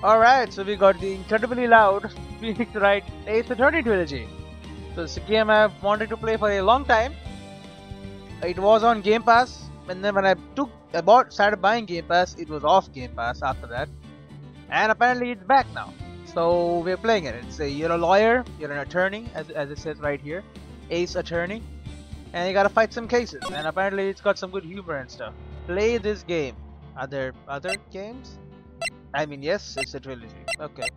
Alright, so we got the incredibly loud Phoenix Wright Ace Attorney Trilogy. So it's a game I've wanted to play for a long time. It was on Game Pass, and then when I started buying Game Pass, it was off Game Pass after that. And apparently it's back now. So we're playing it. You're a lawyer, you're an attorney, as it says right here. Ace Attorney. And you gotta fight some cases. And apparently it's got some good humor and stuff. Play this game. Are there other games? I mean, yes, it's a trilogy. Okay.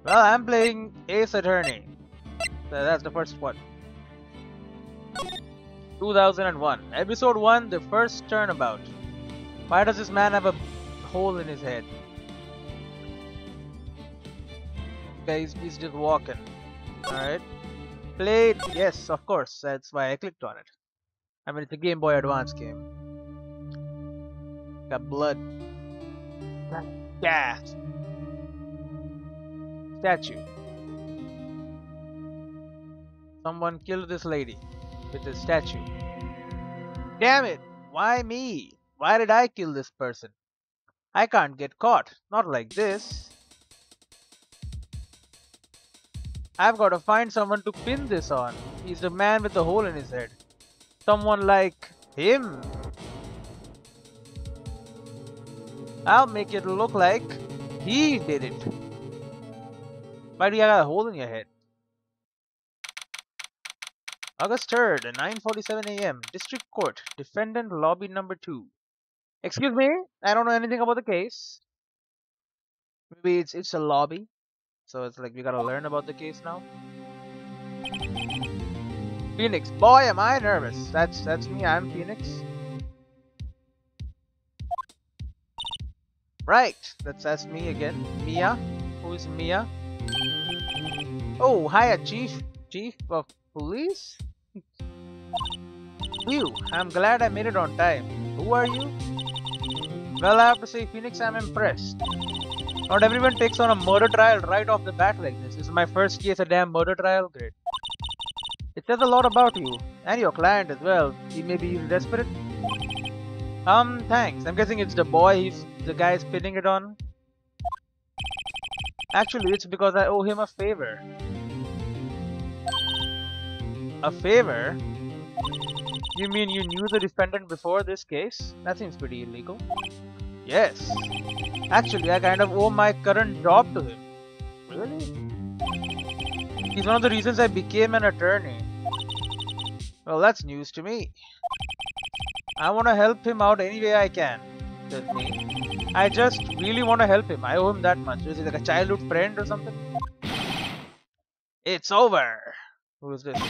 Well, I'm playing Ace Attorney. So that's the first one. 2001. Episode 1, the first turnabout. Why does this man have a hole in his head? Okay, he's just walking. Alright. Played. Yes, of course. That's why I clicked on it. I mean, it's a Game Boy Advance game. Got blood. Gas. Statue. Someone killed this lady with a statue. Damn it! Why me? Why did I kill this person? I can't get caught. Not like this. I've got to find someone to pin this on. He's the man with the hole in his head. Someone like him. I'll make it look like he did it. Why do you got a hole in your head? August 3rd, 9:47 a.m. District Court, Defendant Lobby Number 2. Excuse me, I don't know anything about the case. Maybe it's a lobby, so it's like we gotta learn about the case now. Phoenix, boy, am I nervous. That's me. I'm Phoenix. Right, that's me again. Mia, who is Mia? Oh, hiya, Chief of Police. Phew, I'm glad I made it on time. Who are you? Well, I have to say, Phoenix, I'm impressed. Not everyone takes on a murder trial right off the bat like this. This is my first case, a damn murder trial. Great. It says a lot about you and your client as well. He may be desperate. Thanks. I'm guessing it's the boy the guy's pinning it on. Actually, it's because I owe him a favor. A favor? You mean you knew the defendant before this case? That seems pretty illegal. Yes. Actually, I kind of owe my current job to him. Really? He's one of the reasons I became an attorney. Well, that's news to me. I want to help him out any way I can. That's me. I just really want to help him. I owe him that much. Is he like a childhood friend or something? It's over. Who is this?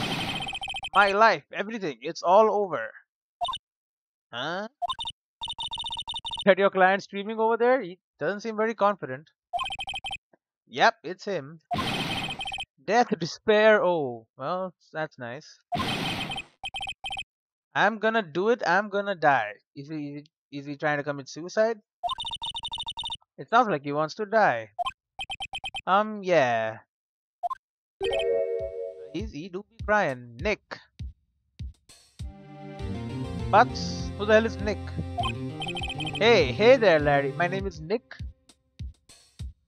My life, everything. It's all over. Huh? Had your client streaming over there? He doesn't seem very confident. Yep, it's him. Death, despair. Oh, well, that's nice. I'm gonna do it. I'm gonna die. Is he trying to commit suicide? It sounds like he wants to die. Yeah. He do be crying. Nick. But who the hell is Nick? Hey there, Larry. My name is Nick.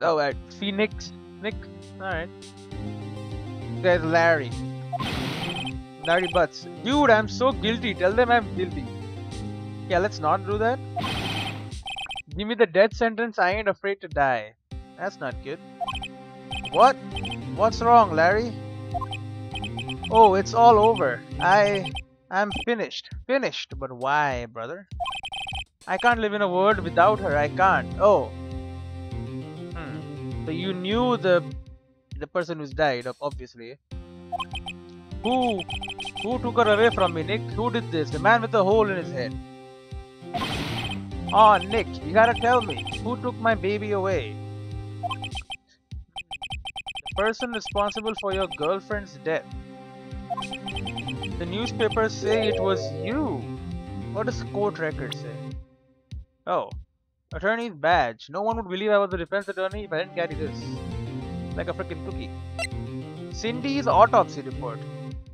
Oh, Phoenix. Nick. Alright. This guy's Larry. Larry Butts. Dude, I'm so guilty. Tell them I'm guilty. Yeah, let's not do that. Give me the death sentence. I ain't afraid to die. That's not good. What? What's wrong, Larry? Oh, it's all over. I'm finished. Finished. But why, brother? I can't live in a world without her. I can't. Oh. So you knew the person who's died, obviously. Who took her away from me, Nick? Who did this? The man with the hole in his head. Oh, Nick, you gotta tell me. Who took my baby away? The person responsible for your girlfriend's death. The newspapers say it was you. What does court record say? Oh, attorney's badge. No one would believe I was a defense attorney if I didn't carry this. Like a freaking cookie. Cindy's autopsy report.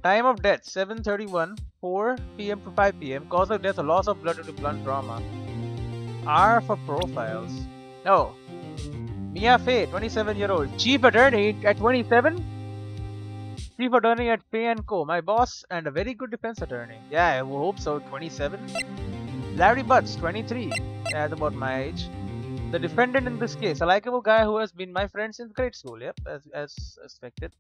Time of death 7:31, 4 p.m. to 5 p.m. Cause of death, a loss of blood due to blunt trauma. R for profiles. Oh, Mia Fey, 27-year-old. Chief attorney at 27? Chief attorney at Fay & Co. My boss and a very good defense attorney. Yeah, I hope so. 27. Larry Butts, 23. Yeah, that's about my age. The defendant in this case, a likable guy who has been my friend since grade school. Yep, as expected.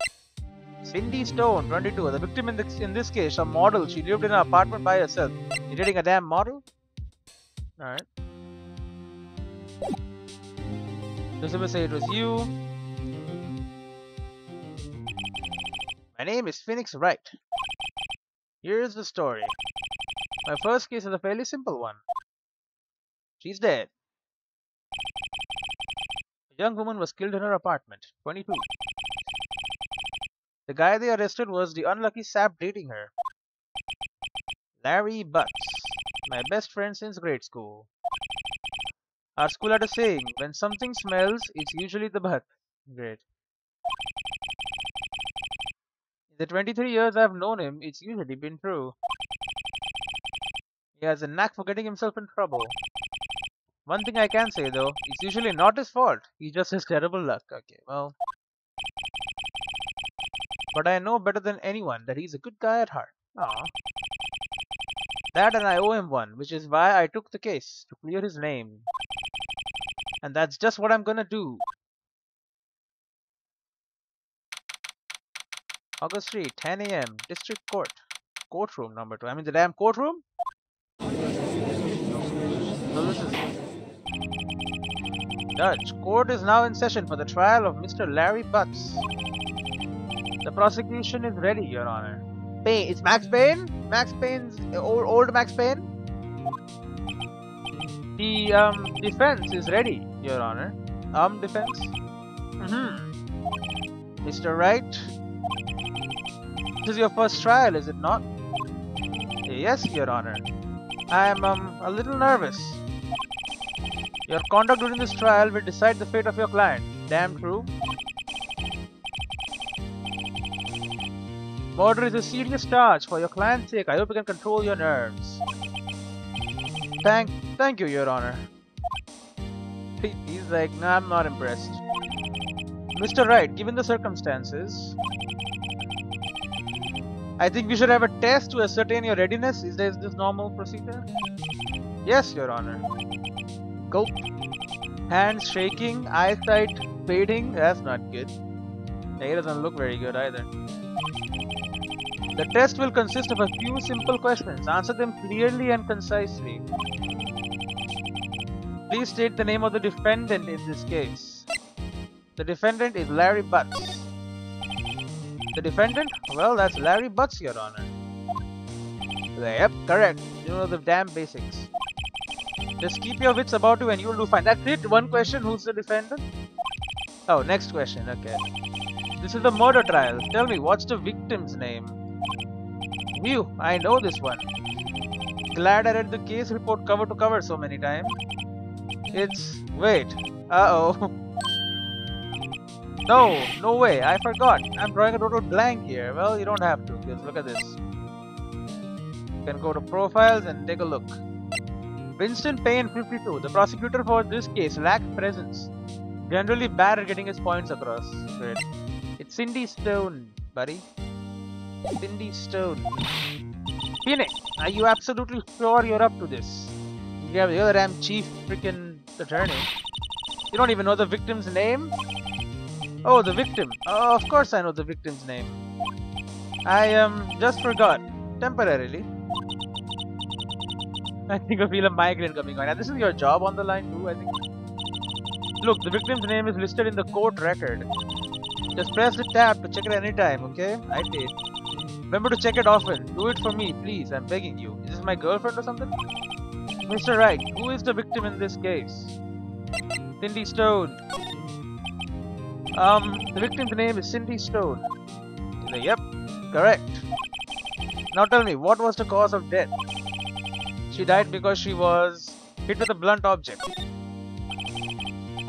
Cindy Stone, 22. The victim in this case, a model. She lived in an apartment by herself. You dating a damn model? Alright. Does it say it was you? My name is Phoenix Wright. Here's the story. My first case is a fairly simple one. She's dead. A young woman was killed in her apartment, 22. The guy they arrested was the unlucky sap dating her. Larry Butts, my best friend since grade school. Our school had a saying, when something smells, it's usually the butt. Great. In the 23 years I've known him, it's usually been true. He has a knack for getting himself in trouble. One thing I can say though, it's usually not his fault. He just has terrible luck. Okay, well. But I know better than anyone that he's a good guy at heart. Aww. That and I owe him one, which is why I took the case, to clear his name. And that's just what I'm gonna do. August 3, 10 AM, District Court. Courtroom number 2. I mean the damn courtroom? So this is... Judge, court is now in session for the trial of Mr. Larry Butts. The prosecution is ready, Your Honor. Payne, it's Max Payne? Max Payne's old Max Payne? The defense is ready, Your Honor. Defense? Mr. Wright, this is your first trial, is it not? Yes, Your Honor. I am a little nervous. Your conduct during this trial will decide the fate of your client. Damn true. Murder is a serious charge. For your client's sake, I hope you can control your nerves. Thank you, Your Honor. He's like, nah, I'm not impressed. Mr. Wright, given the circumstances, I think we should have a test to ascertain your readiness. Is this normal procedure? Yes, Your Honor. Gulp. Hands shaking, eyesight fading. That's not good. He doesn't look very good either. The test will consist of a few simple questions. Answer them clearly and concisely. Please state the name of the defendant in this case. The defendant is Larry Butts. The defendant? Well, that's Larry Butts, Your Honor. Yep, correct. You know the damn basics. Just keep your wits about you and you'll do fine. That's it? One question, who's the defendant? Oh, next question, okay. This is the murder trial. Tell me, what's the victim's name? Phew, I know this one. Glad I read the case report cover to cover so many times. It's... wait. Uh-oh. No way, I forgot. I'm drawing a total blank here. Well, you don't have to, because look at this. You can go to profiles and take a look. Winston Payne, 52. The prosecutor for this case lacked presence. Generally bad at getting his points across. Great. It's Cindy Stone, buddy. Cindy Stone. Phoenix, are you absolutely sure you're up to this? You're the damn chief freaking attorney. You don't even know the victim's name? Oh, the victim. Oh, of course I know the victim's name. I just forgot. Temporarily. I think I feel a migraine coming on. And this is your job on the line too, I think. Look, the victim's name is listed in the court record. Just press the tab to check it anytime, okay? I did. Remember to check it often. Do it for me, please. I'm begging you. Is this my girlfriend or something? Mr. Wright, who is the victim in this case? Cindy Stone. The victim's name is Cindy Stone. Yep, correct. Now tell me, what was the cause of death? She died because she was hit with a blunt object.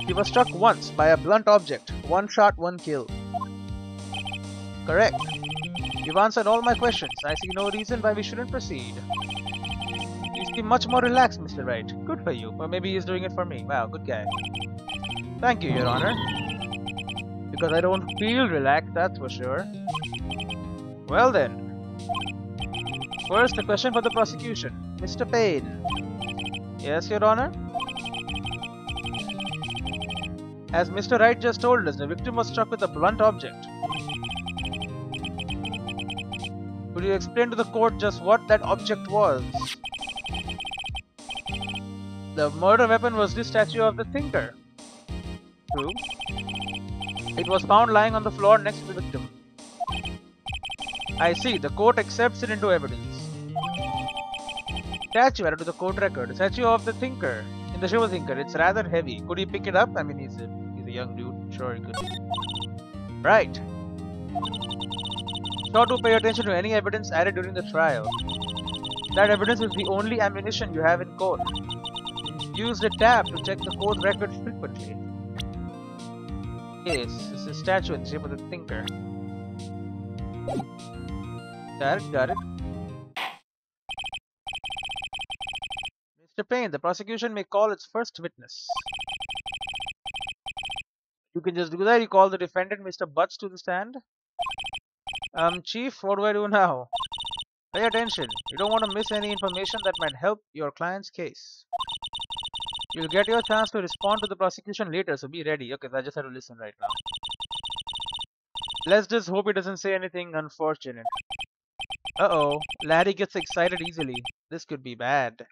She was struck once by a blunt object. One shot, one kill. Correct. You've answered all my questions. I see no reason why we shouldn't proceed. You seem much more relaxed, Mr. Wright. Good for you. Or maybe he's doing it for me. Wow, good guy. Thank you, Your Honor. Because I don't feel relaxed, that's for sure. Well then. First, a question for the prosecution. Mr. Payne. Yes, Your Honor? As Mr. Wright just told us, the victim was struck with a blunt object. Could you explain to the court just what that object was? The murder weapon was this statue of the thinker. True. It was found lying on the floor next to the victim. I see. The court accepts it into evidence. Statue added to the court record. Statue of the thinker. In the show thinker. It's rather heavy. Could he pick it up? I mean, he's a young dude. Sure he could. Right. Sure to pay attention to any evidence added during the trial. That evidence is the only ammunition you have in court. Use the tab to check the court record frequently. Yes, this is a statue in the shape of the thinker. Got it. Mr. Payne, the prosecution may call its first witness. You can just do that. You call the defendant, Mr. Butts, to the stand. Chief, what do I do now? Pay attention. You don't want to miss any information that might help your client's case. You'll get your chance to respond to the prosecution later, so be ready. Okay, I just have to listen right now. Let's just hope he doesn't say anything unfortunate. Uh-oh, Larry gets excited easily. This could be bad.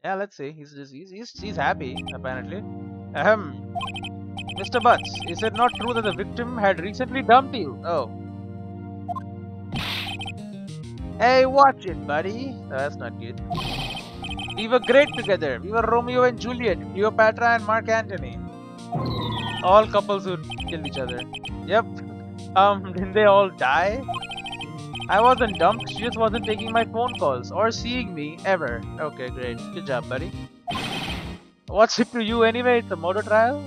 Yeah, let's see. He's happy, apparently. Mr. Butts, is it not true that the victim had recently dumped you? Oh. Hey, watch it, buddy. Oh, that's not good. We were great together. We were Romeo and Juliet, Cleopatra and Mark Antony. All couples who killed each other. Yep. Didn't they all die? I wasn't dumped. She just wasn't taking my phone calls or seeing me ever. Okay, great. Good job, buddy. What's it to you anyway? It's a murder trial?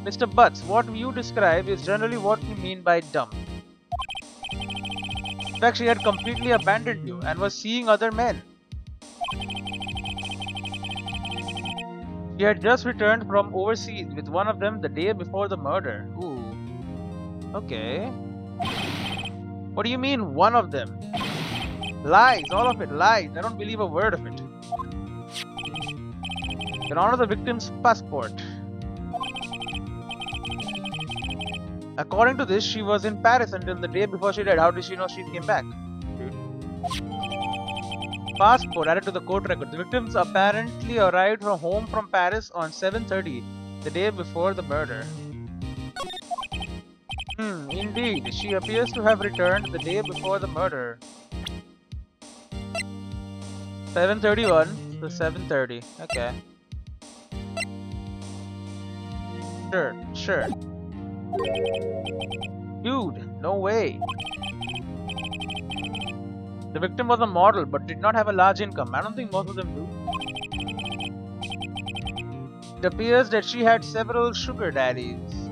Mr. Butts, what you describe is generally what we mean by dump. In fact, she had completely abandoned you and was seeing other men. She had just returned from overseas with one of them the day before the murder. Ooh. Okay. What do you mean, one of them? Lies, all of it, lies. I don't believe a word of it. Your Honor, the victim's passport. According to this, she was in Paris until the day before she died. How did she know she came back? Passport added to the court record. The victims apparently arrived home from Paris on 7:30, the day before the murder. Indeed. She appears to have returned the day before the murder. 7:31 to 7:30. Okay. Sure. Dude, no way. The victim was a model but did not have a large income. I don't think most of them do. It appears that she had several sugar daddies.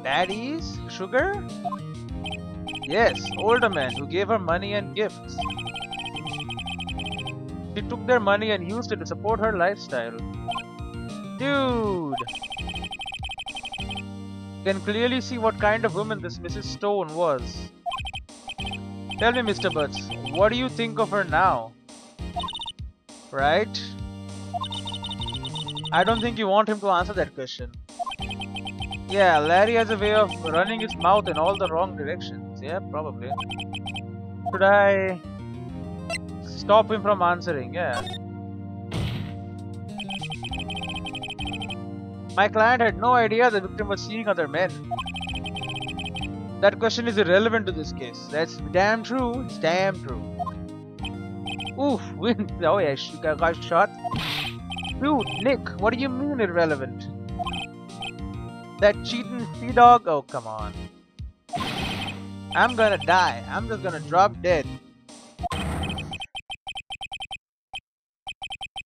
Daddies? Sugar? Yes, older men who gave her money and gifts. She took their money and used it to support her lifestyle. Dude! You can clearly see what kind of woman this Mrs. Stone was. Tell me, Mr. Butts, what do you think of her now? Right? I don't think you want him to answer that question. Yeah, Larry has a way of running his mouth in all the wrong directions. Yeah, probably. Should I stop him from answering? Yeah. My client had no idea the victim was seeing other men. That question is irrelevant to this case. That's damn true. It's damn true. Oof, oh yeah, she got shot. Dude, Nick, what do you mean irrelevant? That cheating sea dog? Oh, come on. I'm gonna die. I'm just gonna drop dead.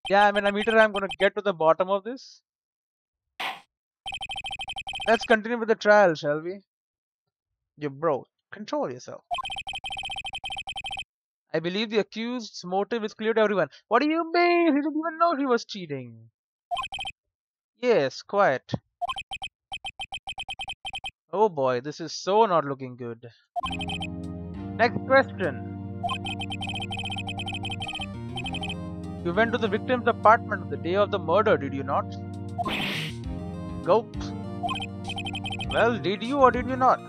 Yeah, I mean, I'm gonna get to the bottom of this. Let's continue with the trial, shall we? You bro, control yourself. I believe the accused's motive is clear to everyone. What do you mean? He didn't even know he was cheating. Yes, quiet. Oh boy, this is so not looking good. Next question. You went to the victim's apartment on the day of the murder, did you not? Gulp. Well, did you or did you not?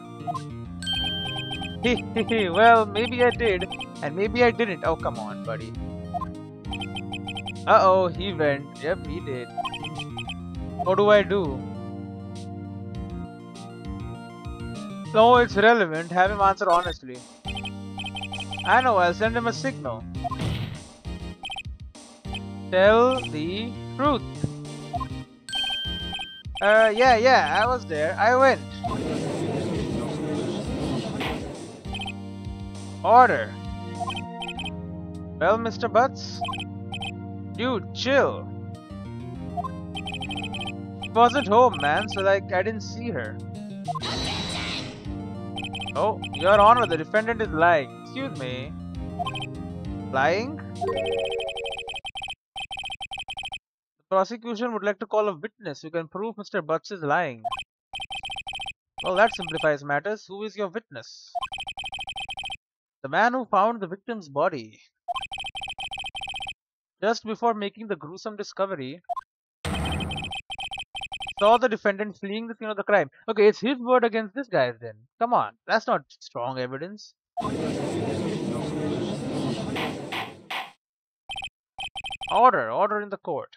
Well, maybe I did, and maybe I didn't. Oh, come on, buddy. Uh-oh, he went. Yep, he did. What do I do? No, it's relevant. Have him answer honestly. I know, I'll send him a signal. Tell the truth. Yeah, I was there. I went. Order. Well, Mr. Butts? Dude, chill. She wasn't home, man, so like, I didn't see her. Oh, Your Honor, the defendant is lying. Excuse me. Lying? The prosecution would like to call a witness who can prove Mr. Butts is lying. Well, that simplifies matters. Who is your witness? The man who found the victim's body. Just before making the gruesome discovery, saw the defendant fleeing the scene of the crime. Okay, it's his word against this guy's then. Come on, that's not strong evidence. Order in the court.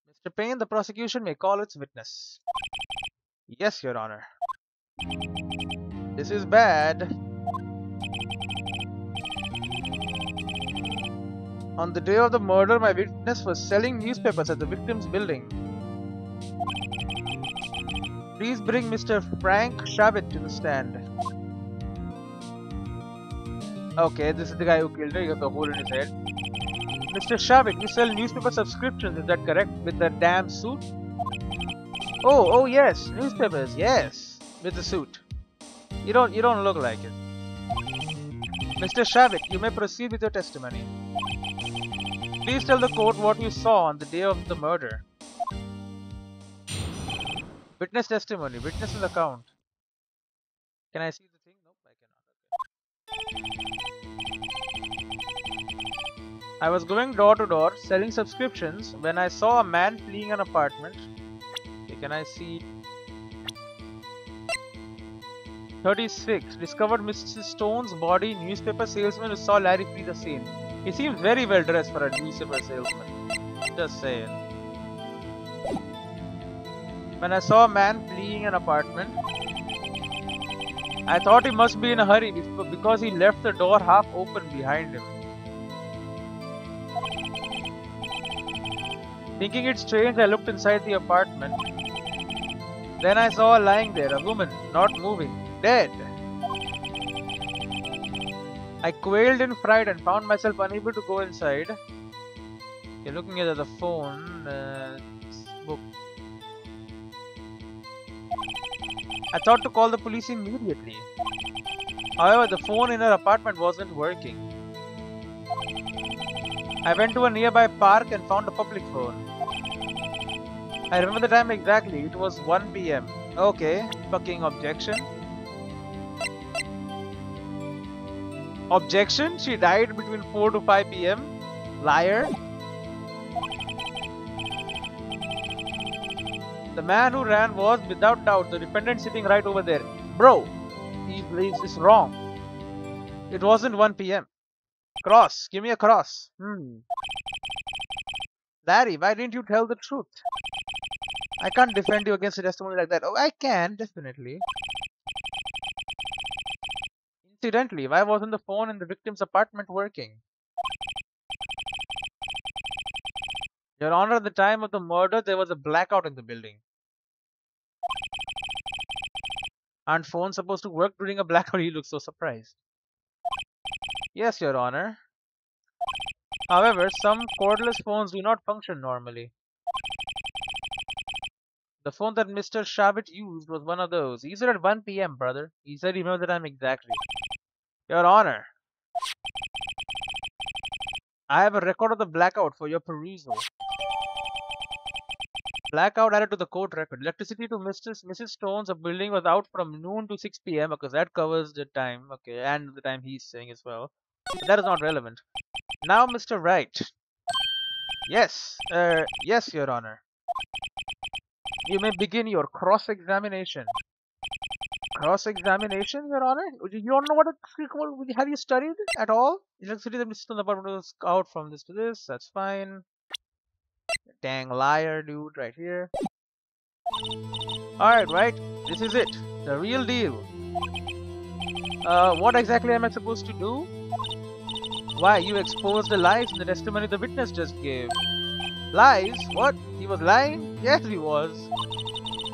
Mr. Payne, the prosecution may call its witness. Yes, Your Honor. This is bad. On the day of the murder, my witness was selling newspapers at the victim's building. Please bring Mr. Frank Shavit to the stand. Okay, this is the guy who killed her. He got the hole in his head. Mr. Shavit, you sell newspaper subscriptions, is that correct? With that damn suit? Oh yes, newspapers, yes. With the suit. You don't look like it. Mr. Shavit, you may proceed with your testimony. Please tell the court what you saw on the day of the murder. Witness testimony, witness's account. Can I see the thing? Nope, I cannot. Okay. I was going door to door selling subscriptions when I saw a man fleeing an apartment. Okay, can I see? 36. Discovered Mrs. Stone's body. Newspaper salesman who saw Larry flee the scene. He seems very well dressed for a newspaper salesman. Just saying. When I saw a man fleeing an apartment, I thought he must be in a hurry because he left the door half open behind him. Thinking it strange, I looked inside the apartment. Then I saw her lying there, a woman, not moving, dead. I quailed in fright and found myself unable to go inside. You're looking at the phone. Book. I thought to call the police immediately. However, the phone in her apartment wasn't working. I went to a nearby park and found a public phone. I remember the time exactly. It was 1 p.m. Okay, fucking objection. Objection? She died between 4 to 5 p.m. Liar. The man who ran was, without doubt, the defendant sitting right over there. Bro, he's wrong. It wasn't 1 p.m. Cross. Give me a cross. Larry, why didn't you tell the truth? I can't defend you against a testimony like that. Oh, I can, definitely. Incidentally, why wasn't the phone in the victim's apartment working? Your Honor, at the time of the murder, there was a blackout in the building. Aren't phones supposed to work during a blackout? He looks so surprised. Yes, Your Honor. However, some cordless phones do not function normally. The phone that Mr. Shavit used was one of those. He said at 1 p.m., brother. He said he knows the time exactly. Your Honor, I have a record of the blackout for your perusal. Blackout added to the court record. Electricity to Mrs. Stone's building was out from noon to 6 p.m. because that covers the time, okay, and the time he's saying as well. But that is not relevant. Now, Mr. Wright. Yes, yes, Your Honor. You may begin your cross-examination. Cross-examination, Your Honor? You don't know what it's called? Have you studied at all? Electricity to Mrs. Stone's apartment was out from this to this. That's fine. Dang liar, dude, right here. Alright, right? This is it. The real deal. What exactly am I supposed to do? Why, you exposed the lies in the testimony the witness just gave. Lies? What? He was lying? Yes, he was.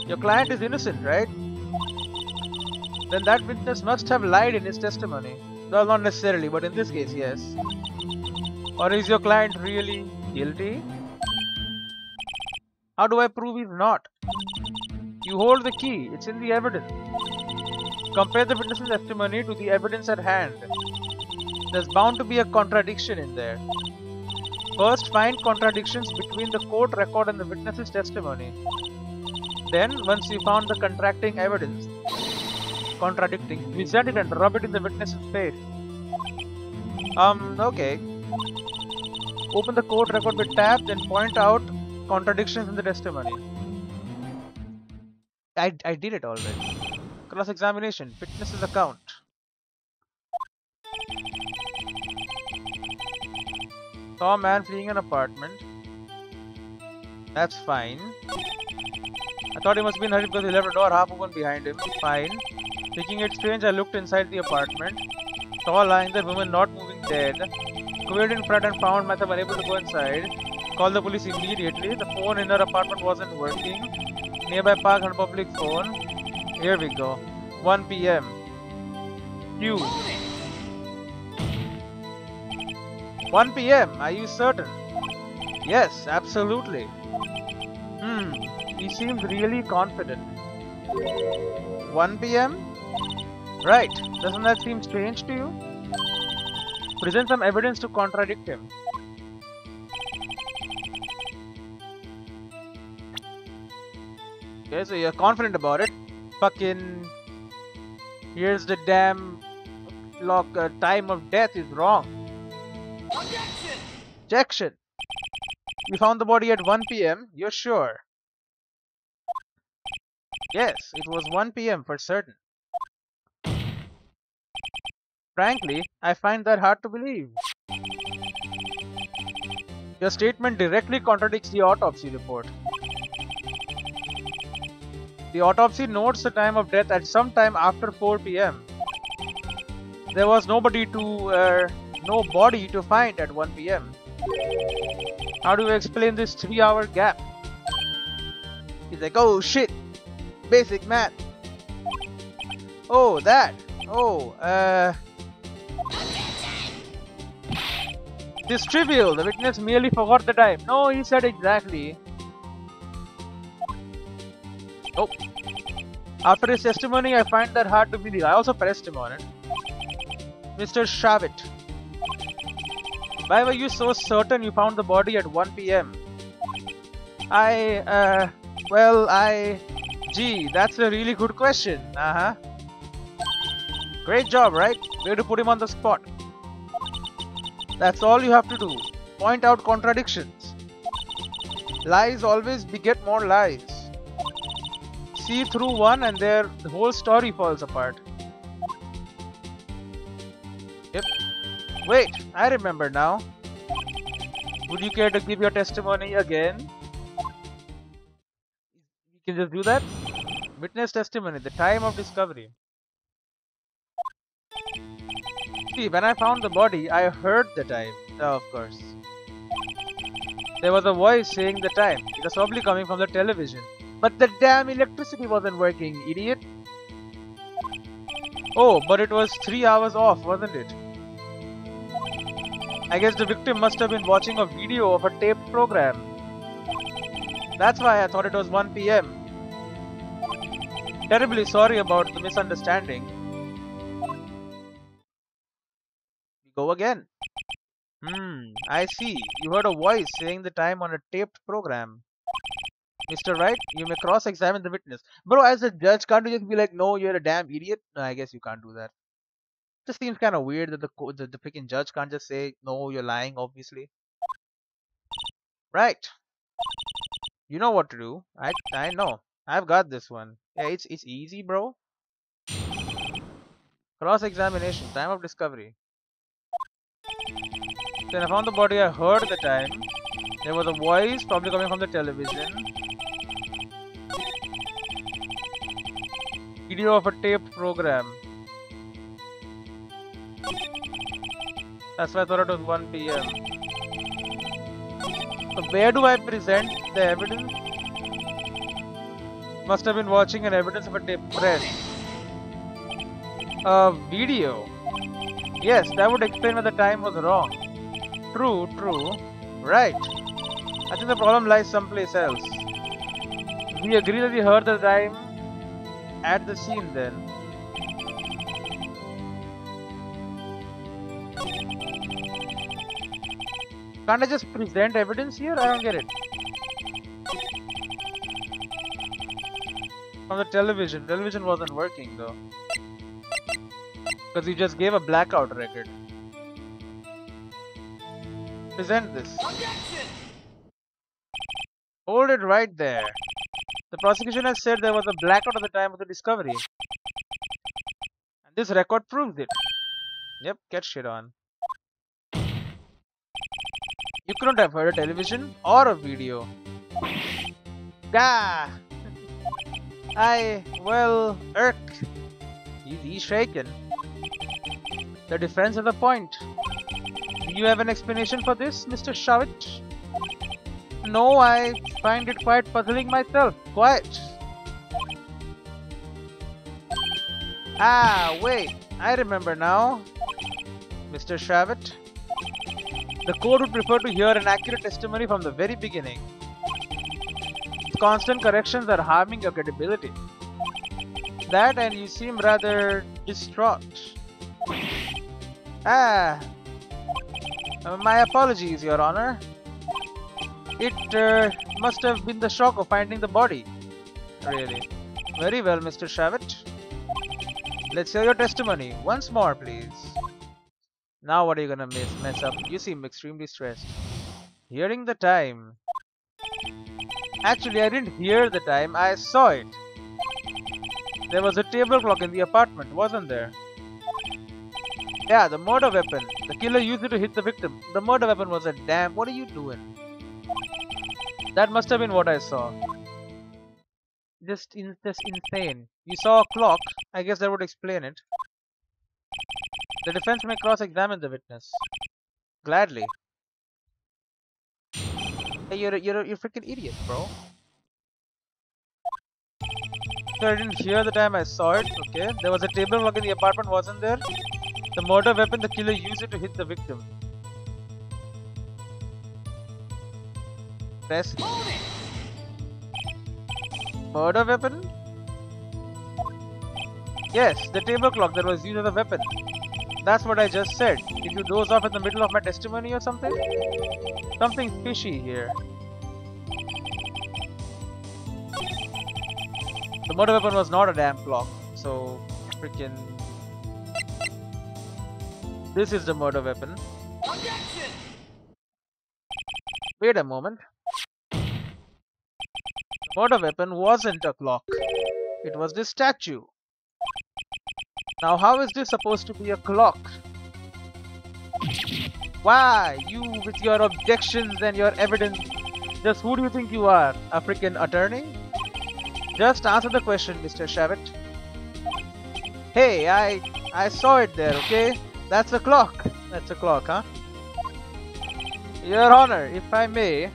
Your client is innocent, right? Then that witness must have lied in his testimony. Well, not necessarily, but in this case, yes. Or is your client really guilty? How do I prove he's not? You hold the key. It's in the evidence. Compare the witness's testimony to the evidence at hand. There's bound to be a contradiction in there. First, find contradictions between the court record and the witness's testimony. Then, once you found the contradicting, present it and rub it in the witness's face. Okay. Open the court record with tab, then point out contradictions in the testimony. I did it already. Cross-examination. Witness's account. Saw a man fleeing an apartment. That's fine. I thought he must be in a hurry because he left the door half open behind him. Fine. Thinking it strange, I looked inside the apartment. Saw lying there, woman not moving, dead. Queried in front and found myself unable to go inside. Called the police immediately. The phone in her apartment wasn't working. Nearby park on public phone. Here we go. 1 p.m. Q. 1 p.m. Are you certain? Yes, absolutely. He seems really confident. 1 p.m.? Right. Doesn't that seem strange to you? Present some evidence to contradict him. Okay, so you're confident about it. Fucking... Here's the damn... time of death is wrong. Objection! Objection! You found the body at 1 p.m. You're sure? Yes, it was 1 p.m. for certain. Frankly, I find that hard to believe. Your statement directly contradicts the autopsy report. The autopsy notes the time of death at some time after 4 p.m. There was no body to find at 1 p.m. How do you explain this 3-hour gap? He's like, oh shit, basic math. Oh, that. Oh, this is trivial. The witness merely forgot the time. No, he said exactly. Oh. After his testimony, I find that hard to believe. I also pressed him on it. Mr. Shavit. Why were you so certain you found the body at 1 p.m.? Gee, that's a really good question. Great job, right? Way to put him on the spot. That's all you have to do. Point out contradictions. Lies always beget more lies. See through one and the whole story falls apart. Yep. Wait, I remember now. Would you care to give your testimony again? You can just do that. Witness testimony, the time of discovery. See, when I found the body, I heard the time. Oh, of course. There was a voice saying the time. It was probably coming from the television. But the damn electricity wasn't working, idiot. Oh, but it was 3 hours off, wasn't it? I guess the victim must have been watching a video of a taped program. That's why I thought it was 1 p.m. Terribly sorry about the misunderstanding. Go again. I see. You heard a voice saying the time on a taped program. Mr. Wright, you may cross-examine the witness. Bro, as a judge, can't you just be like, no, you're a damn idiot? No, I guess you can't do that. Just seems kind of weird that the freaking judge can't just say, no, you're lying, obviously. Right. You know what to do. I know. I've got this one. Yeah, it's easy, bro. Cross-examination, time of discovery. Then I found the body, I heard the time. There was a voice, probably coming from the television. Video of a taped program. That's why I thought it was 1 PM. So where do I present the evidence? Must have been watching an evidence of a tape press. A video. Yes, that would explain why the time was wrong. True. Right. I think the problem lies someplace else. We agree that we heard the time at the scene then. Can't I just present evidence here? I don't get it. From the television. Television wasn't working though. Because you just gave a blackout record. Present this. Objection! Hold it right there. The prosecution has said there was a blackout at the time of the discovery. And this record proves it. Yep, get shit on. You couldn't have heard a television or a video. Gah! Irk. He's shaken. The defense has a point. Do you have an explanation for this, Mr. Shavit? No, I find it quite puzzling myself. Quiet. Ah, wait. I remember now. Mr. Shavit. The court would prefer to hear an accurate testimony from the very beginning. Constant corrections are harming your credibility. That, and you seem rather distraught. My apologies, Your Honor. It must have been the shock of finding the body. Really. Very well, Mr. Shavit. Let's hear your testimony. Once more, please. Now what are you gonna mess up? You seem extremely stressed. Hearing the time. Actually, I didn't hear the time. I saw it. There was a table clock in the apartment, wasn't there? Yeah, the murder weapon. The killer used it to hit the victim. The murder weapon was a damn... What are you doing? That must have been what I saw. Just insane. You saw a clock. I guess that would explain it. The defense may cross-examine the witness. Gladly. Hey, you're a freaking idiot, bro. So I didn't hear the time I saw it. Okay. There was a table clock in the apartment, wasn't there? The murder weapon, the killer used it to hit the victim. Press. Murder weapon? Yes, the table clock that was used as a weapon. That's what I just said. Did you doze off in the middle of my testimony or something? Something fishy here. The murder weapon was not a damn clock. So, freaking... This is the murder weapon. Objection! Wait a moment. The murder weapon wasn't a clock. It was this statue. Now how is this supposed to be a clock? Why? You with your objections and your evidence. Just who do you think you are? A freaking attorney? Just answer the question, Mr. Shavit. Hey, I saw it there, okay? That's a clock. That's a clock, huh? Your Honor, if I may.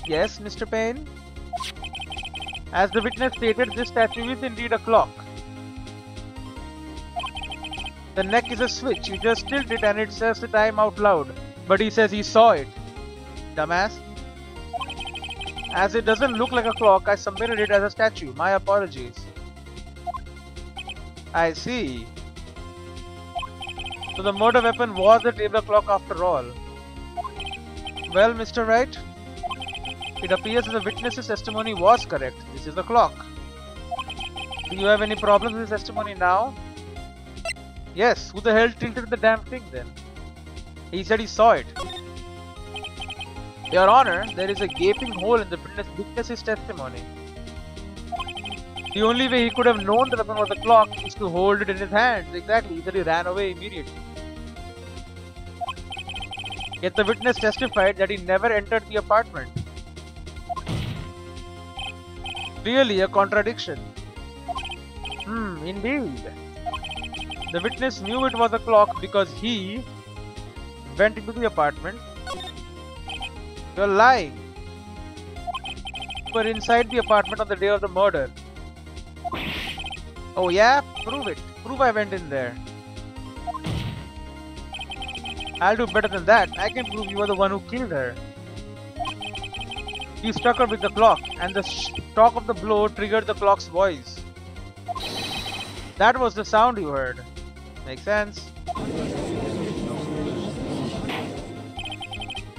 Yes, Mr. Payne? As the witness stated, this statue is indeed a clock. The neck is a switch. You just tilt it and it says the time out loud. But he says he saw it. Dumbass. As it doesn't look like a clock, I submitted it as a statue. My apologies. I see. So the murder weapon was the table clock after all. Well, Mr. Wright, it appears that the witness's testimony was correct. This is the clock. Do you have any problems with his testimony now? Yes, who the hell tilted the damn thing then? He said he saw it. Your Honor, there is a gaping hole in the witness's testimony. The only way he could have known the weapon was the clock is to hold it in his hands. Exactly, he said he ran away immediately. Yet the witness testified that he never entered the apartment. Really a contradiction. Indeed. The witness knew it was a clock because he went into the apartment. You're lying. You were inside the apartment on the day of the murder. Oh yeah? Prove it. Prove I went in there. I'll do better than that. I can prove you were the one who killed her. He struck her with the clock, and the shock of the blow triggered the clock's voice. That was the sound you heard. Makes sense.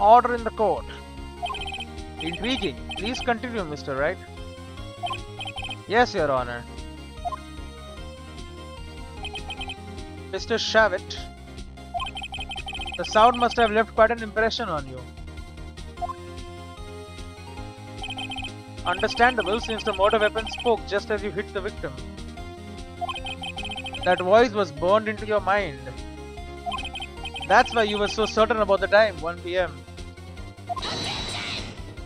Order in the court. Intriguing. Please continue, Mr. Wright. Yes, Your Honor. Mr. Shavit, the sound must have left quite an impression on you. Understandable, since the murder weapon spoke just as you hit the victim. That voice was burned into your mind. That's why you were so certain about the time, 1 PM.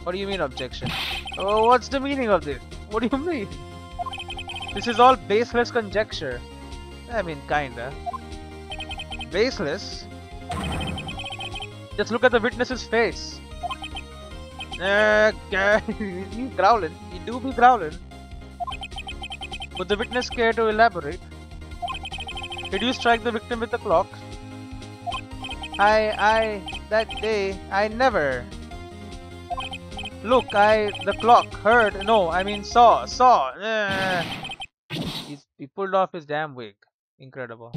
What do you mean, objection? Oh, what's the meaning of this? What do you mean? This is all baseless conjecture. I mean, kinda. Baseless? Just look at the witness's face. He's growling. He do be growling. Would the witness care to elaborate? Did you strike the victim with the clock? That day, I never. Look, the clock, heard, no, I mean saw. He pulled off his damn wig. Incredible.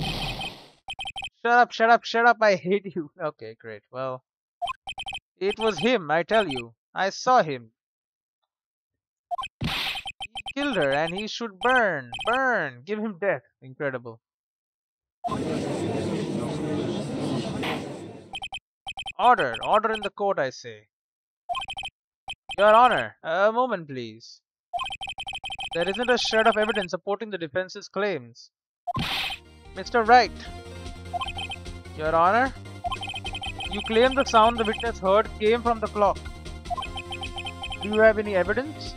Shut up, I hate you. Okay, great, well. It was him, I tell you. I saw him. He killed her and he should burn. Give him death. Incredible. Order in the court, I say. Your Honor, a moment please. There isn't a shred of evidence supporting the defense's claims. Mr. Wright. Your Honor, you claim the sound the witness heard came from the clock. Do you have any evidence?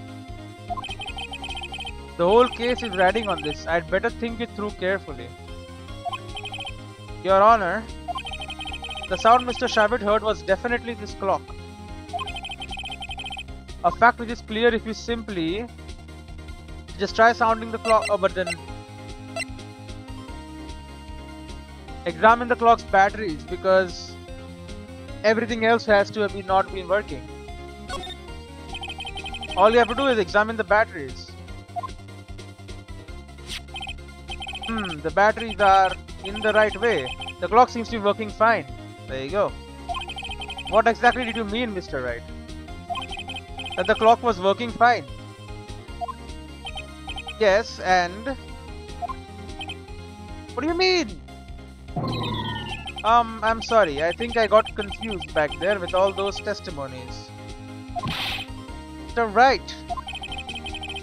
The whole case is riding on this. I'd better think it through carefully. Your Honor, the sound Mr. Shavit heard was definitely this clock. A fact which is clear if you simply just try sounding the clock, but then examine the clock's batteries, because everything else has to have not been working. All you have to do is examine the batteries. The batteries are in the right way. The clock seems to be working fine. There you go. What exactly did you mean, Mr. Wright? That the clock was working fine? Yes, and... What do you mean? I'm sorry. I think I got confused back there with all those testimonies. Mr. Wright,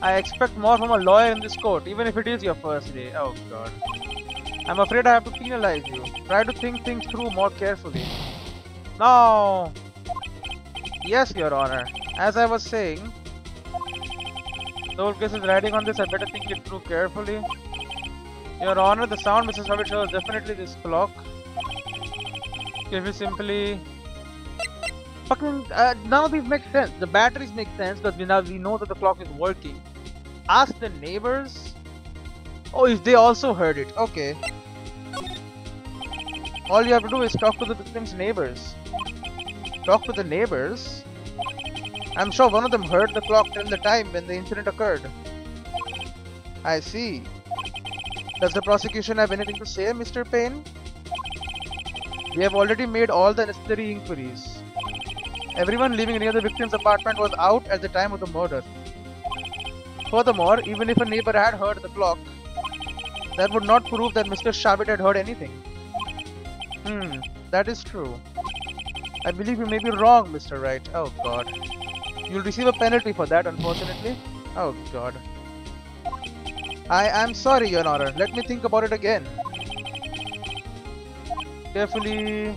I expect more from a lawyer in this court, even if it is your first day. Oh god. I'm afraid I have to penalize you. Try to think things through more carefully. No! Yes, Your Honor. As I was saying, the whole case is riding on this. I better think it through carefully. Your Honor, the sound Mrs. Shavit shows definitely this clock. If you simply... Fucking... none of these make sense. The batteries make sense because we know that the clock is working. Ask the neighbors? Oh, if they also heard it. Okay. All you have to do is talk to the victim's neighbors. Talk to the neighbors? I'm sure one of them heard the clock tell the time when the incident occurred. I see. Does the prosecution have anything to say, Mr. Payne? We have already made all the necessary inquiries. Everyone living near the victim's apartment was out at the time of the murder. Furthermore, even if a neighbor had heard the clock, that would not prove that Mr. Shavit had heard anything. That is true. I believe you may be wrong, Mr. Wright. Oh god. You'll receive a penalty for that, unfortunately. Oh god. I am sorry, Your Honor. Let me think about it again. Carefully.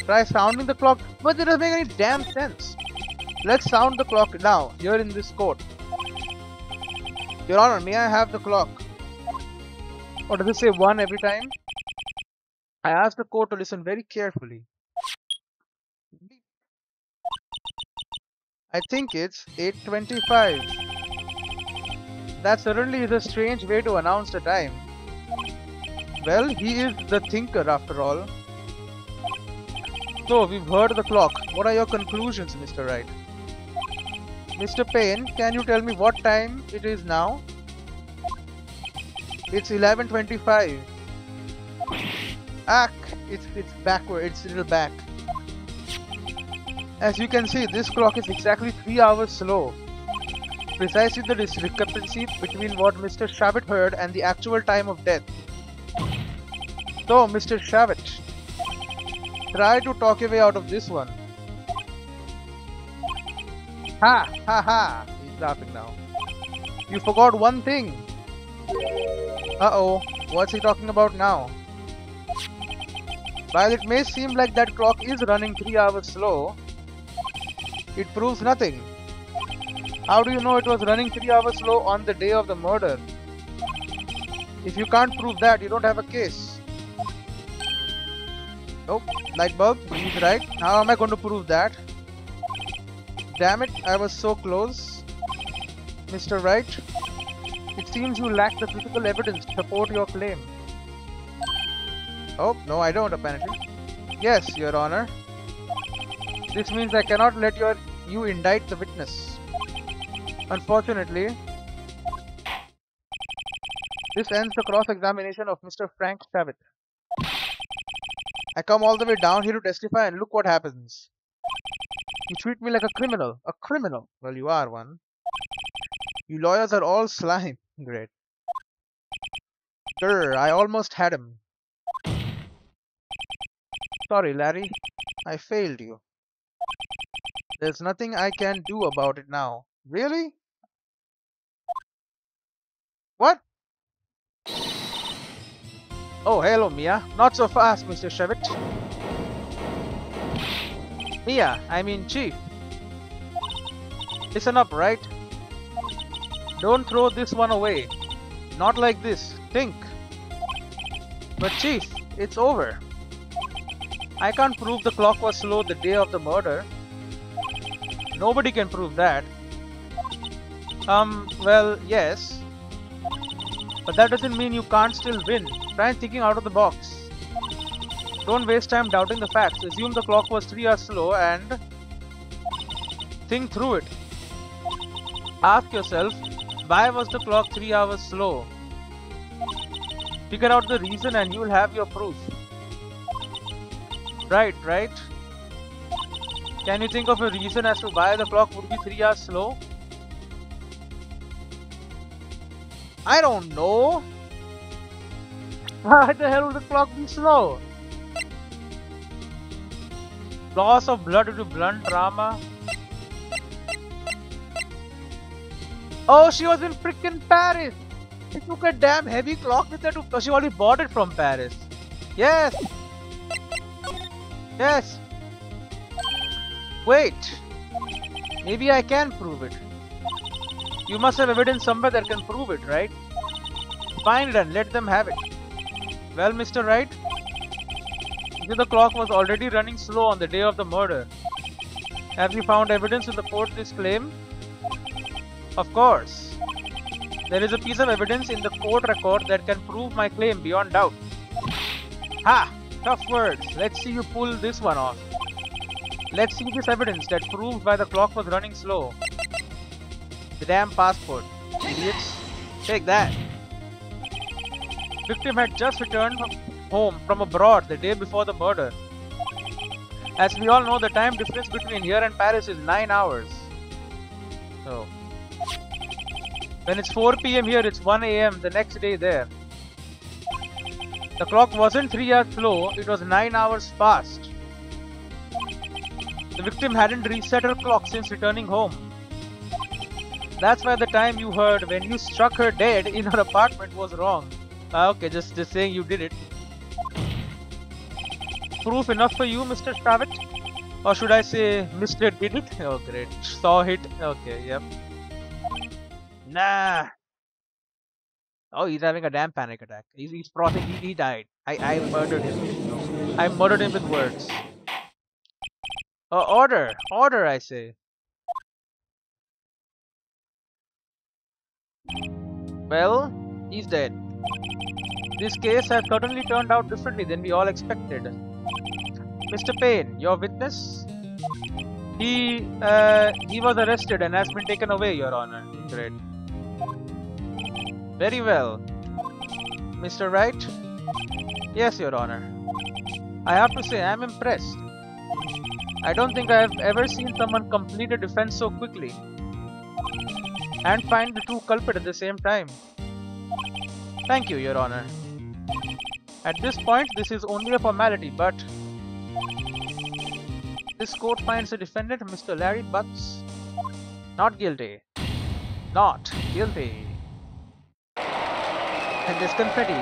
Try sounding the clock, but it doesn't make any damn sense. Let's sound the clock now, here in this court. Your Honor, may I have the clock? Or does it say 1 every time? I asked the court to listen very carefully. I think it's 8:25. That certainly is a strange way to announce the time. Well, he is the thinker after all. So, we've heard the clock. What are your conclusions, Mr. Wright? Mr. Payne, can you tell me what time it is now? It's 11:25. It's backward. It's a little back. As you can see, this clock is exactly 3 hours slow. Precisely the discrepancy between what Mr. Shavit heard and the actual time of death. So, Mr. Shavit, try to talk your way out of this one. Ha! Ha ha! He's laughing now. You forgot one thing. Uh-oh. What's he talking about now? While it may seem like that clock is running 3 hours slow, it proves nothing. How do you know it was running 3 hours slow on the day of the murder? If you can't prove that, you don't have a case. Oh, light bulb, he's right. How am I going to prove that? Damn it, I was so close. Mr. Wright, it seems you lack the physical evidence to support your claim. Oh, no, I don't apparently. Yes, Your Honor. This means I cannot let you indict the witness. Unfortunately, this ends the cross-examination of Mr. Frank Shavit. I come all the way down here to testify and look what happens. You treat me like a criminal. A criminal? Well, you are one. You lawyers are all slime. Great. Grr, I almost had him. Sorry, Larry. I failed you. There's nothing I can do about it now. Really? What? Oh, hello, Mia. Not so fast, Mr. Shavit. Mia, I mean Chief. Listen up, right? Don't throw this one away. Not like this. Think. But Chief, it's over. I can't prove the clock was slow the day of the murder. Nobody can prove that. Well, yes. But that doesn't mean you can't still win. Try thinking out of the box. Don't waste time doubting the facts. Assume the clock was 3 hours slow and think through it. Ask yourself, why was the clock 3 hours slow? Figure out the reason and you'll have your proof. Right? Can you think of a reason as to why the clock would be 3 hours slow? I don't know. Why the hell would the clock be slow? Loss of blood due to blunt trauma. Oh, she was in frickin' Paris. She took a damn heavy clock with her to. She already bought it from Paris. Yes. Yes. Wait. Maybe I can prove it. You must have evidence somewhere that can prove it, right? Find it and let them have it. Well, Mr. Wright, the clock was already running slow on the day of the murder. Have you found evidence to support this claim? Of course. There is a piece of evidence in the court record that can prove my claim beyond doubt. Ha! Tough words. Let's see you pull this one off. Let's see this evidence that proves why the clock was running slow. The damn passport. Idiots. Take that. Victim had just returned home from abroad the day before the murder. As we all know, the time difference between here and Paris is 9 hours. So, when it's 4 PM here, it's 1 AM the next day there. The clock wasn't 3 hours slow, it was 9 hours fast. The victim hadn't reset her clock since returning home. That's why the time you heard when you struck her dead in her apartment was wrong. Okay, just saying you did it. Proof enough for you, Mr. Stavitt? Or should I say, Mr. Did it? Oh, great. Saw it. Okay, yep. Nah. Oh, he's having a damn panic attack. He's frothing. He died. I murdered him. I murdered him with words. Order! Order, I say. Well, he's dead. This case has certainly turned out differently than we all expected. Mr. Payne, your witness? He was arrested and has been taken away, Your Honor. Great. Very well. Mr. Wright? Yes, Your Honor. I have to say, I'm impressed. I don't think I have ever seen someone complete a defense so quickly and find the true culprit at the same time. Thank you, Your Honor. At this point, this is only a formality, but this court finds the defendant, Mr. Larry Butts, not guilty. Not guilty. And there's confetti.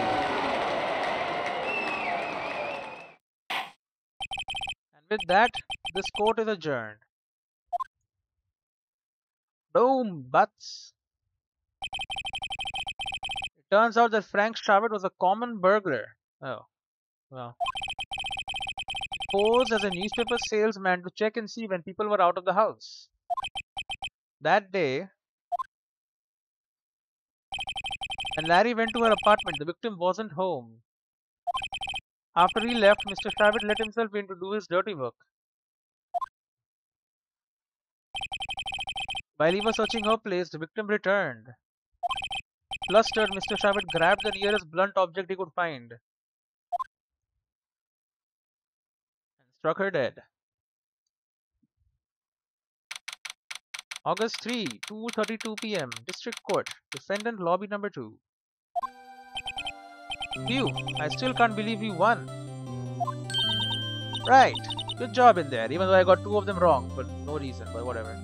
And with that, this court is adjourned. Boom, Butts. It turns out that Frank Stavitt was a common burglar. Oh, well. He posed as a newspaper salesman to check and see when people were out of the house. That day, when Larry went to her apartment, the victim wasn't home. After he left, Mr. Stavitt let himself in to do his dirty work. While he was searching her place, the victim returned. Flustered, Mr. Stavitt grabbed the nearest blunt object he could find and struck her dead. August 3, 2:32 PM, District Court, Defendant Lobby Number 2. Phew, I still can't believe you won. Right, good job in there, even though I got 2 of them wrong for no reason, but whatever.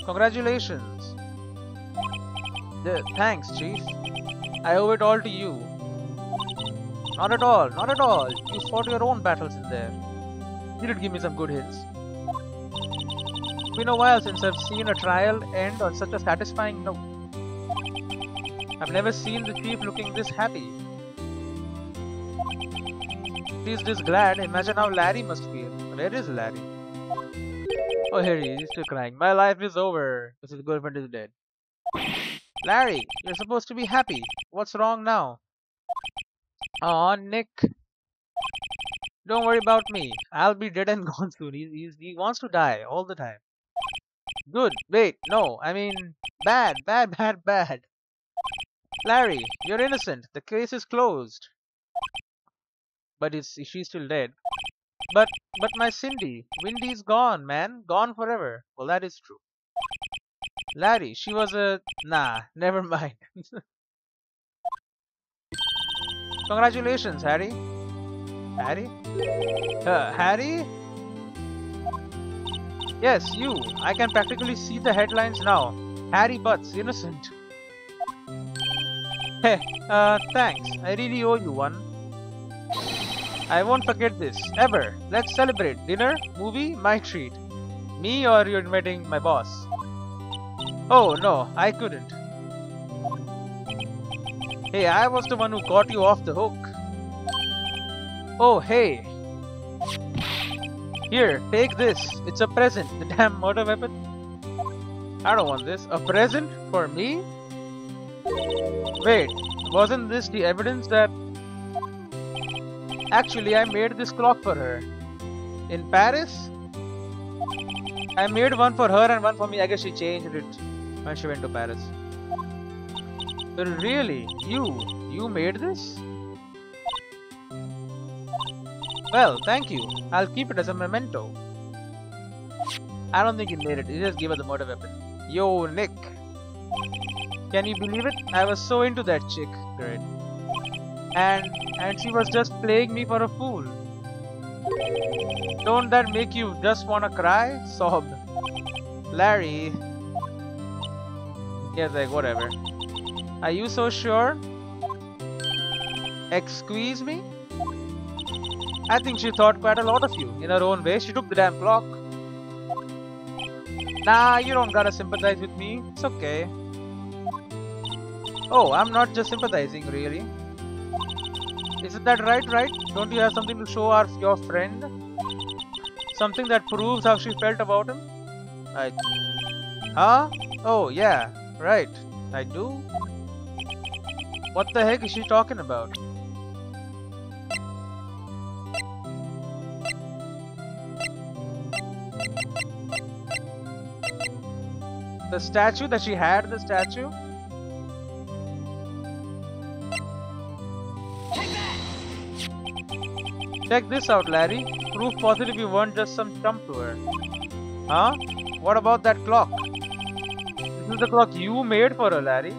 Congratulations. Thanks, Chief. I owe it all to you. Not at all, not at all. You fought your own battles in there. You did give me some good hits. It's been a while since I've seen a trial end on such a satisfying note. I've never seen the Chief looking this happy. He's this glad. Imagine how Larry must feel. Where is Larry? Oh, here he is. He's still crying. My life is over because his girlfriend is dead. Larry, you're supposed to be happy. What's wrong now? Aw, Nick. Don't worry about me. I'll be dead and gone soon. He wants to die all the time. Good. Wait, no. I mean, bad. Larry, you're innocent. The case is closed. But she's still dead. But my Cindy. Wendy's gone, man. Gone forever. Well, that is true. Larry, she was a... Nah, never mind. Congratulations, Harry. Harry? Harry? Yes, you. I can practically see the headlines now. Harry Butts, innocent. Hey, thanks. I really owe you one. I won't forget this, ever. Let's celebrate. Dinner? Movie? My treat. Me or you're inviting my boss? Oh, no, I couldn't. Hey, I was the one who got you off the hook. Oh, hey. Here, take this. It's a present. The damn murder weapon. I don't want this. A present? For me? Wait, wasn't this the evidence that... Actually, I made this clock for her. In Paris? I made one for her and one for me. I guess she changed it when she went to Paris. But really? You made this? Well, thank you. I'll keep it as a memento. I don't think he made it. He just gave her the murder weapon. Yo, Nick. Can you believe it? I was so into that chick. Great. And she was just playing me for a fool. Don't that make you just wanna cry? Sob. Larry. Yes, like whatever. Are you so sure? Excuse me? I think she thought quite a lot of you. In her own way, she took the damn clock. Nah, you don't gotta sympathize with me. It's okay. Oh, I'm not just sympathizing, really. Isn't that right? Don't you have something to show your friend? Something that proves how she felt about him? Huh? Oh, yeah, right. I do? What the heck is she talking about? The statue that she had, the statue? Check this out, Larry. Proof positive you weren't just some chump to her. Huh? What about that clock? This is the clock you made for her, Larry.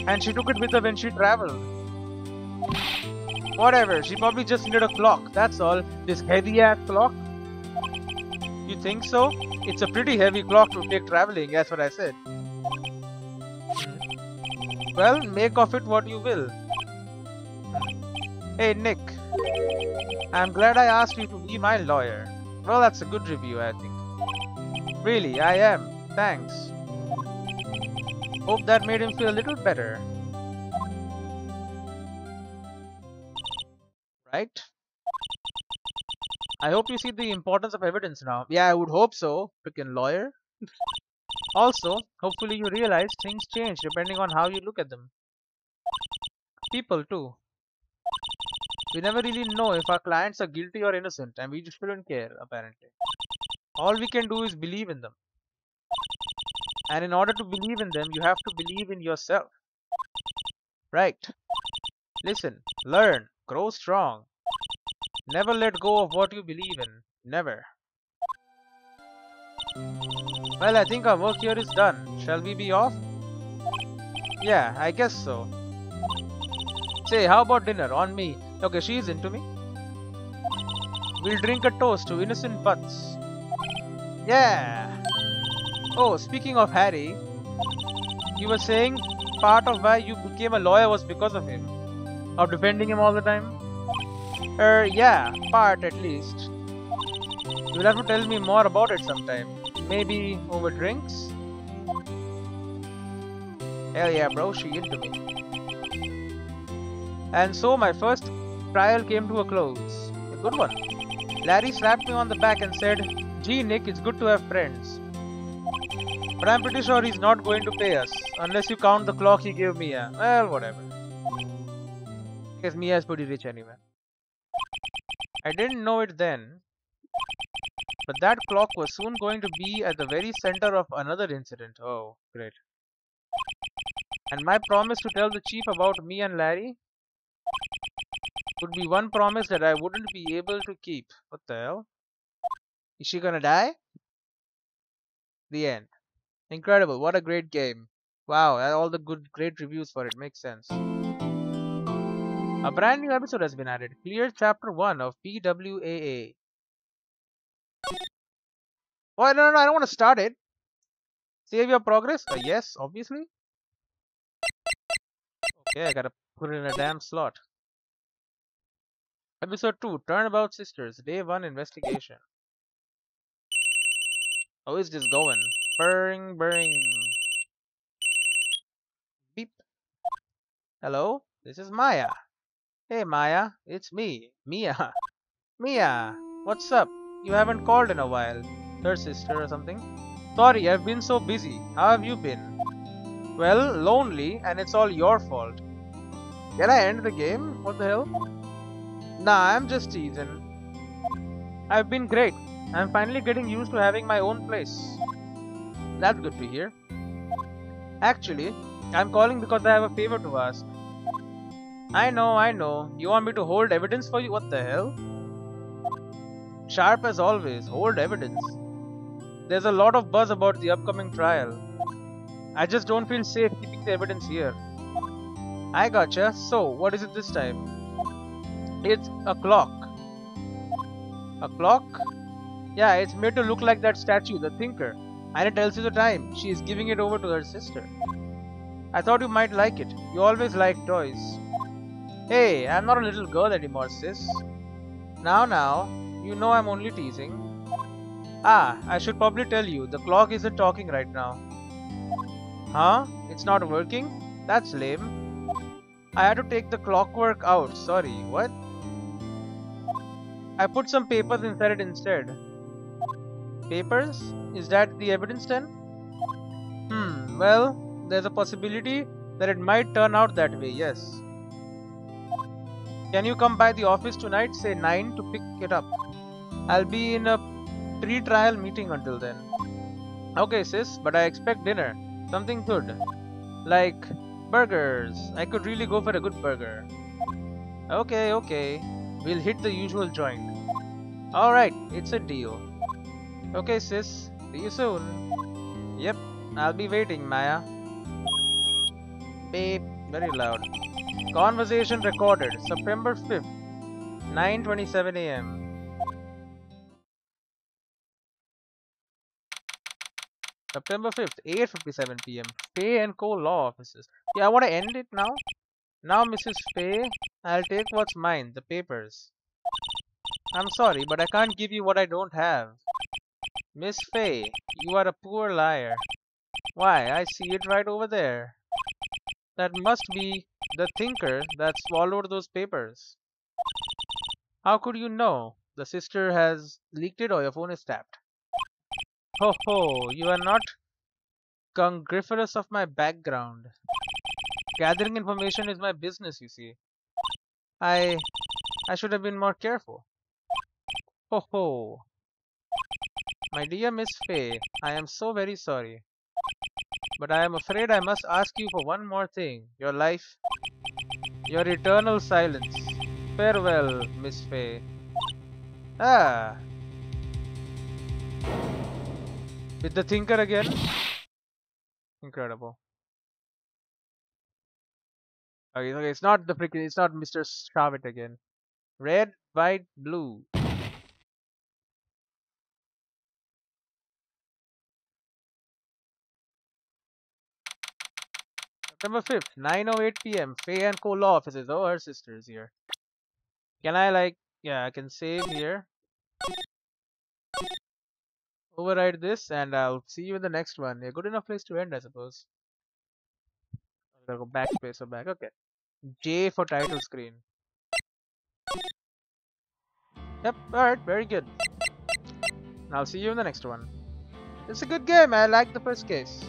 And she took it with her when she traveled. Whatever, she probably just needed a clock, that's all. This heavy-ass clock? You think so? It's a pretty heavy clock to take traveling, that's what I said. Well, make of it what you will. Hey, Nick. I'm glad I asked you to be my lawyer. Well, that's a good review, I think. Really, I am. Thanks. Hope that made him feel a little better. Right? I hope you see the importance of evidence now. Yeah, I would hope so. Frickin' lawyer. Also, hopefully you realize things change depending on how you look at them. People too. We never really know if our clients are guilty or innocent, and we just shouldn't care, apparently. All we can do is believe in them. And in order to believe in them, you have to believe in yourself. Right. Listen, learn, grow strong. Never let go of what you believe in. Never. Well, I think our work here is done. Shall we be off? Yeah, I guess so. Say, how about dinner? On me. Okay, she's into me. We'll drink a toast to innocent butts. Yeah! Oh, speaking of Harry, you were saying part of why you became a lawyer was because of him. Of defending him all the time? Yeah, part at least. You'll have to tell me more about it sometime. Maybe over drinks? Hell yeah, bro, she into me. And so my first trial came to a close. A good one. Larry slapped me on the back and said, "Gee, Nick, it's good to have friends. But I'm pretty sure he's not going to pay us, unless you count the clock he gave Mia." Well, whatever. I guess Mia's pretty rich anyway. I didn't know it then, but that clock was soon going to be at the very center of another incident. Oh, great. And my promise to tell the chief about me and Larry would be one promise that I wouldn't be able to keep. What the hell? Is she gonna die? The end. Incredible. What a great game. Wow, all the great reviews for it. Makes sense. A brand new episode has been added. Clear Chapter 1 of PWAA. Oh, no, I don't want to start it. Save your progress? Yes, obviously. Okay, I gotta put it in a damn slot. Episode 2, Turnabout Sisters, Day 1 Investigation. How is this going? Bring. Beep. Hello, this is Maya. Hey Maya, it's me, Mia. Mia, what's up? You haven't called in a while. Her sister or something? Sorry, I've been so busy. How have you been? Well, lonely, and it's all your fault. Can I end the game? What the hell? Nah, I'm just teasing. I've been great. I'm finally getting used to having my own place. That's good to hear. Actually, I'm calling because I have a favor to ask. I know. You want me to hold evidence for you? What the hell? Sharp as always, hold evidence. There's a lot of buzz about the upcoming trial. I just don't feel safe keeping the evidence here. I gotcha. So, what is it this time? It's a clock. A clock? Yeah, it's made to look like that statue, the thinker. And it tells you the time. She is giving it over to her sister. I thought you might like it. You always like toys. Hey, I'm not a little girl anymore, sis. Now, you know I'm only teasing. Ah, I should probably tell you, the clock isn't talking right now. Huh? It's not working? That's lame. I had to take the clockwork out, sorry, what? I put some papers inside it instead. Papers? Is that the evidence then? Well, there's a possibility that it might turn out that way, yes. Can you come by the office tonight, say 9, to pick it up? I'll be in a pre-trial meeting until then. Okay, sis, but I expect dinner. Something good. Like burgers. I could really go for a good burger. Okay. We'll hit the usual joint. Alright, it's a deal. Okay, sis. See you soon. Yep, I'll be waiting, Maya. Beep. Very loud. Conversation recorded. September 5th. 9:27 AM. September 5th, 8:57 PM. Fay and Co. Law Offices. Yeah, I want to end it now. Now, Mrs. Fay, I'll take what's mine, the papers. I'm sorry, but I can't give you what I don't have. Miss Fay, you are a poor liar. Why, I see it right over there. That must be the thinker that swallowed those papers. How could you know? The sister has leaked it or your phone is tapped. Ho ho, you are not congriferous of my background. Gathering information is my business, you see. I should have been more careful. Ho ho. My dear Miss Fay, I am so very sorry. But I am afraid I must ask you for one more thing. Your life. Your eternal silence. Farewell, Miss Fay. Ah. With the thinker again? Incredible. Okay, it's not it's not Mr. Shavit again. Red, white, blue. September 5th, 9:08 PM. Fay and Co. Law Offices. Oh, her sister is here. Can I yeah, I can save here. Override this and I'll see you in the next one. A good enough place to end, I suppose. I'll go backspace or back. Okay. J for title screen. Yep, alright, very good. I'll see you in the next one. It's a good game. I like the first case.